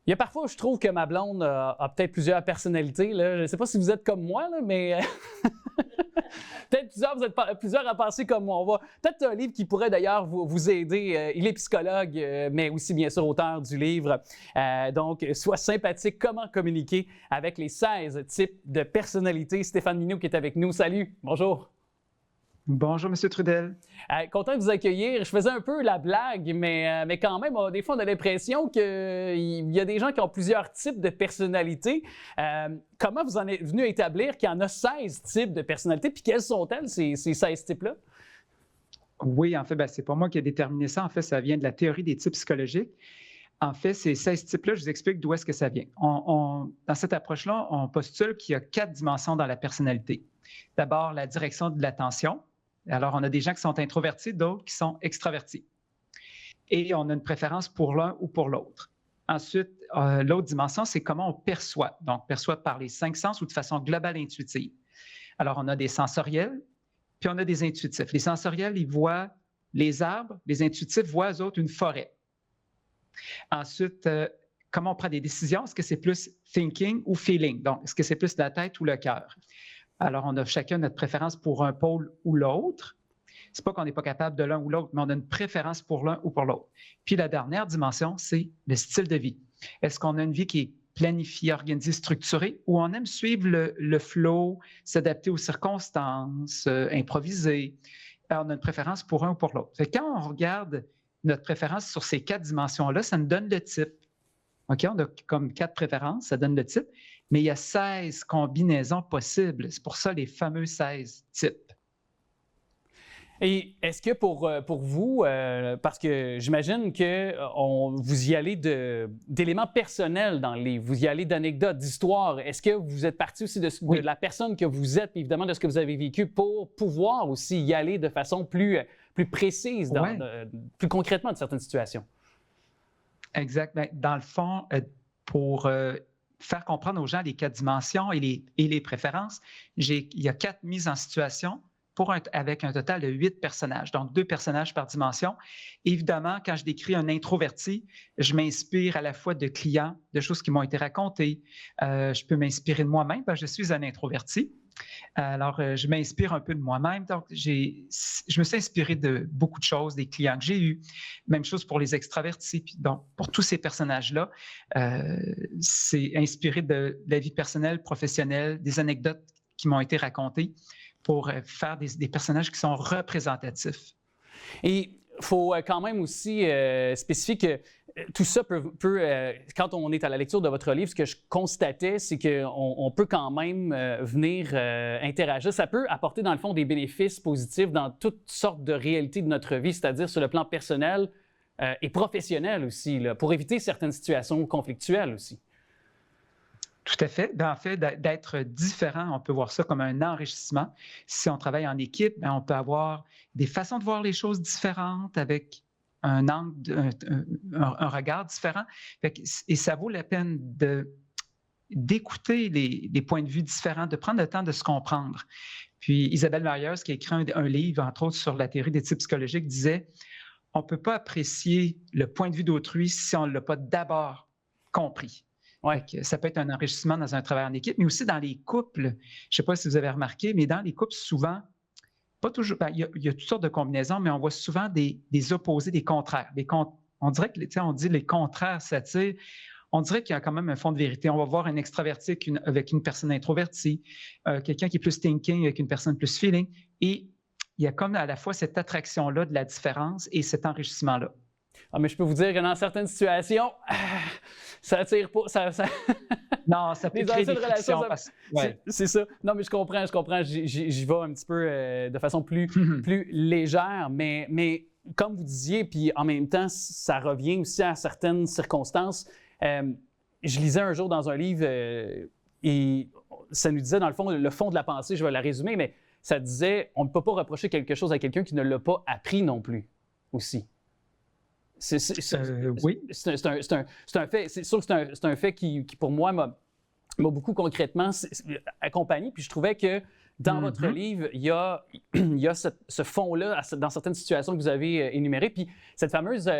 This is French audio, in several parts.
Il y a parfois où je trouve que ma blonde a peut-être plusieurs personnalités. Là. Je ne sais pas si vous êtes comme moi, là, mais peut-être vous êtes plusieurs à penser comme moi. On va peut-être un livre qui pourrait d'ailleurs vous aider. Il est psychologue, mais aussi bien sûr auteur du livre. Donc, Sois sympathique, comment communiquer avec les 16 types de personnalités. Stéphane Minou qui est avec nous. Salut, bonjour. Bonjour, M. Trudel. Content de vous accueillir. Je faisais un peu la blague, mais quand même, des fois, on a l'impression qu'il y a des gens qui ont plusieurs types de personnalités. Comment vous en êtes venu à établir qu'il y en a 16 types de personnalités? Puis quelles sont-elles, ces 16 types-là? Oui, en fait, c'est pas moi qui ai déterminé ça. En fait, ça vient de la théorie des types psychologiques. En fait, ces 16 types-là, je vous explique d'où est-ce que ça vient. Dans cette approche-là, on postule qu'il y a 4 dimensions dans la personnalité. D'abord, la direction de l'attention. Alors, on a des gens qui sont introvertis, d'autres qui sont extravertis. Et on a une préférence pour l'un ou pour l'autre. Ensuite, l'autre dimension, c'est comment on perçoit. Donc, perçoit par les 5 sens ou de façon globale intuitive. Alors, on a des sensoriels, puis on a des intuitifs. Les sensoriels, ils voient les arbres. Les intuitifs voient, eux autres, une forêt. Ensuite, comment on prend des décisions? Est-ce que c'est plus thinking ou feeling? Donc, est-ce que c'est plus la tête ou le cœur? Alors, on a chacun notre préférence pour un pôle ou l'autre. C'est pas qu'on n'est pas capable de l'un ou l'autre, mais on a une préférence pour l'un ou pour l'autre. Puis la dernière dimension, c'est le style de vie. Est-ce qu'on a une vie qui est planifiée, organisée, structurée, ou on aime suivre le flow, s'adapter aux circonstances, improviser? Alors, on a une préférence pour un ou pour l'autre. Fait que quand on regarde notre préférence sur ces 4 dimensions-là, ça nous donne le type. OK, on a comme 4 préférences, ça donne le type, mais il y a 16 combinaisons possibles. C'est pour ça les fameux 16 types. Et est-ce que pour vous, parce que j'imagine que vous y allez d'éléments personnels dans le livre, vous y allez d'anecdotes, d'histoires, est-ce que vous êtes parti aussi de la personne que vous êtes, puis évidemment de ce que vous avez vécu, pour pouvoir aussi y aller de façon plus précise, plus concrètement de certaines situations? Exact. Dans le fond, pour faire comprendre aux gens les 4 dimensions et les préférences, il y a 4 mises en situation avec un total de 8 personnages, donc 2 personnages par dimension. Évidemment, quand je décris un introverti, je m'inspire à la fois de clients, de choses qui m'ont été racontées. Je peux m'inspirer de moi-même parce que je suis un introverti. Alors, je m'inspire un peu de moi-même. Donc, je me suis inspiré de beaucoup de choses, des clients que j'ai eus. Même chose pour les extravertis. Puis, donc, pour tous ces personnages-là, c'est inspiré de la vie personnelle, professionnelle, des anecdotes qui m'ont été racontées pour faire des personnages qui sont représentatifs. Et il faut quand même aussi spécifier que tout ça peut quand on est à la lecture de votre livre, ce que je constatais, c'est qu'on peut quand même venir interagir. Ça peut apporter, dans le fond, des bénéfices positifs dans toutes sortes de réalités de notre vie, c'est-à-dire sur le plan personnel et professionnel aussi, là, pour éviter certaines situations conflictuelles aussi. Tout à fait. En fait, d'être différent, on peut voir ça comme un enrichissement. Si on travaille en équipe, on peut avoir des façons de voir les choses différentes avec un angle, un regard différent. Et ça vaut la peine d'écouter les points de vue différents, de prendre le temps de se comprendre. Puis Isabelle Myers, qui a écrit un livre, entre autres, sur la théorie des types psychologiques, disait « On ne peut pas apprécier le point de vue d'autrui si on ne l'a pas d'abord compris ». Ouais. Ça peut être un enrichissement dans un travail en équipe, mais aussi dans les couples. Je ne sais pas si vous avez remarqué, mais dans les couples, souvent, pas toujours, il y a toutes sortes de combinaisons, mais on voit souvent des opposés, des contraires. On dirait que, on dit les contraires s'attirent. On dirait qu'il y a quand même un fond de vérité. On va voir un extraverti avec une personne introvertie, quelqu'un qui est plus thinking avec une personne plus feeling. Et il y a comme à la fois cette attraction-là de la différence et cet enrichissement-là. Ah, mais je peux vous dire que dans certaines situations, ça attire pas. Non, ça peut créer des frictions. Ouais. C'est ça. Non, mais je comprends. J'y vais un petit peu de façon plus légère, mais comme vous disiez, puis en même temps, ça revient aussi à certaines circonstances. Je lisais un jour dans un livre et ça nous disait, dans le fond de la pensée, je vais la résumer, mais ça disait, on ne peut pas reprocher quelque chose à quelqu'un qui ne l'a pas appris non plus, aussi. Oui. C'est un fait. C'est sûr que c'est un fait qui, pour moi, m'a beaucoup concrètement accompagné. Puis je trouvais que dans votre livre, il y a ce fond-là dans certaines situations que vous avez énumérées. Puis cette fameuse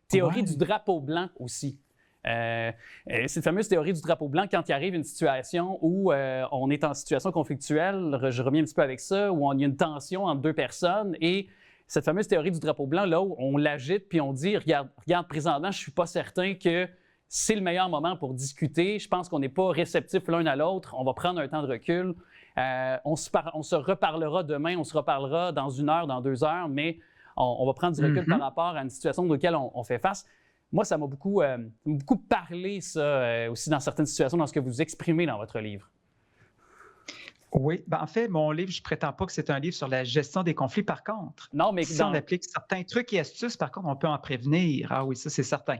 théorie du drapeau blanc aussi. Cette fameuse théorie du drapeau blanc, quand il arrive une situation où on est en situation conflictuelle, je reviens un petit peu avec ça, où il y a une tension entre deux personnes et cette fameuse théorie du drapeau blanc, là où on l'agite puis on dit regarde, présentement, je ne suis pas certain que c'est le meilleur moment pour discuter. Je pense qu'on n'est pas réceptifs l'un à l'autre. On va prendre un temps de recul. On se reparlera demain, on se reparlera dans 1 heure, dans 2 heures, mais on va prendre du recul par rapport à une situation dans laquelle on fait face. Moi, ça m'a beaucoup parlé, ça, aussi dans certaines situations, dans ce que vous exprimez dans votre livre. Oui, en fait, mon livre, je ne prétends pas que c'est un livre sur la gestion des conflits. Par contre, non, mais si on applique certains trucs et astuces, par contre, on peut en prévenir. Ah oui, ça, c'est certain.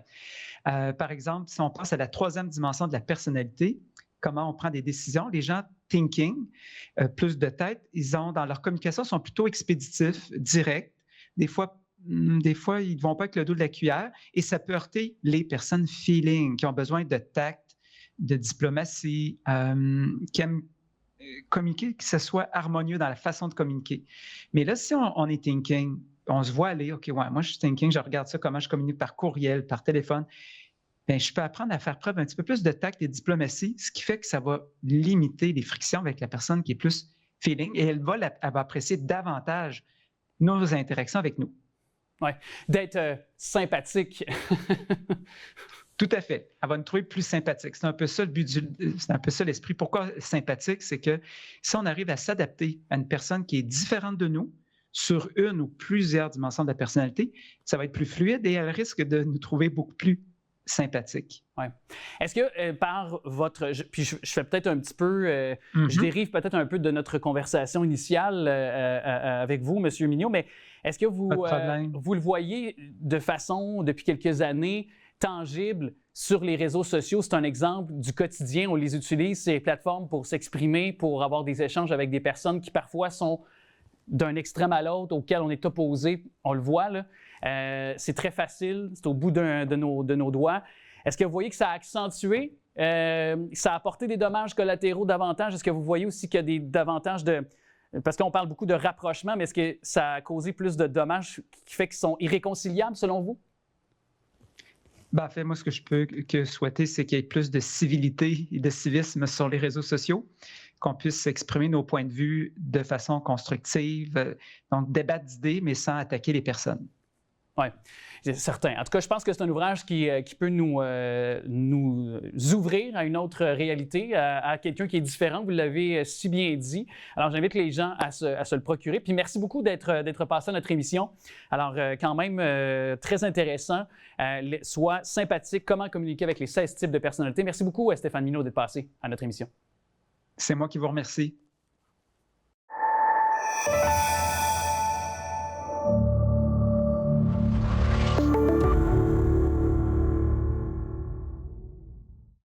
Par exemple, si on pense à la 3e dimension de la personnalité, comment on prend des décisions, les gens thinking, plus de tête, ils ont, dans leur communication, sont plutôt expéditifs, directs. Des fois, ils ne vont pas avec le dos de la cuillère et ça peut heurter les personnes feeling, qui ont besoin de tact, de diplomatie, qui aiment communiquer, que ce soit harmonieux dans la façon de communiquer. Mais là, si on est thinking, on se voit aller, OK, ouais, moi je suis thinking, je regarde ça, comment je communique par courriel, par téléphone, bien, je peux apprendre à faire preuve un petit peu plus de tact et de diplomatie, ce qui fait que ça va limiter les frictions avec la personne qui est plus feeling et elle va apprécier davantage nos interactions avec nous. Oui, d'être sympathique. Tout à fait. Elle va nous trouver plus sympathique. C'est un peu ça le but, c'est un peu ça l'esprit. Pourquoi sympathique? C'est que si on arrive à s'adapter à une personne qui est différente de nous, sur une ou plusieurs dimensions de la personnalité, ça va être plus fluide et elle risque de nous trouver beaucoup plus sympathique. Oui. Est-ce que par votre... Puis je fais peut-être un petit peu... Je dérive peut-être un peu de notre conversation initiale avec vous, M. Mignot, mais est-ce que vous le voyez de façon, depuis quelques années, tangible sur les réseaux sociaux? C'est un exemple du quotidien. On les utilise, ces plateformes, pour s'exprimer, pour avoir des échanges avec des personnes qui parfois sont d'un extrême à l'autre, auquel on est opposé. On le voit, là. C'est très facile, c'est au bout de nos doigts. Est-ce que vous voyez que ça a accentué, ça a apporté des dommages collatéraux davantage? Est-ce que vous voyez aussi qu'il y a davantage de... Parce qu'on parle beaucoup de rapprochement, mais est-ce que ça a causé plus de dommages qui fait qu'ils sont irréconciliables selon vous? En fait, moi, ce que je peux que souhaiter, c'est qu'il y ait plus de civilité et de civisme sur les réseaux sociaux, qu'on puisse exprimer nos points de vue de façon constructive, donc débattre d'idées, mais sans attaquer les personnes. Oui, c'est certain. En tout cas, je pense que c'est un ouvrage qui peut nous ouvrir à une autre réalité, à quelqu'un qui est différent. Vous l'avez si bien dit. Alors, j'invite les gens à se le procurer. Puis merci beaucoup d'être passé à notre émission. Alors, quand même, très intéressant. Soit sympathique, comment communiquer avec les 16 types de personnalités. Merci beaucoup, Stéphane Mignot, d'être passé à notre émission. C'est moi qui vous remercie.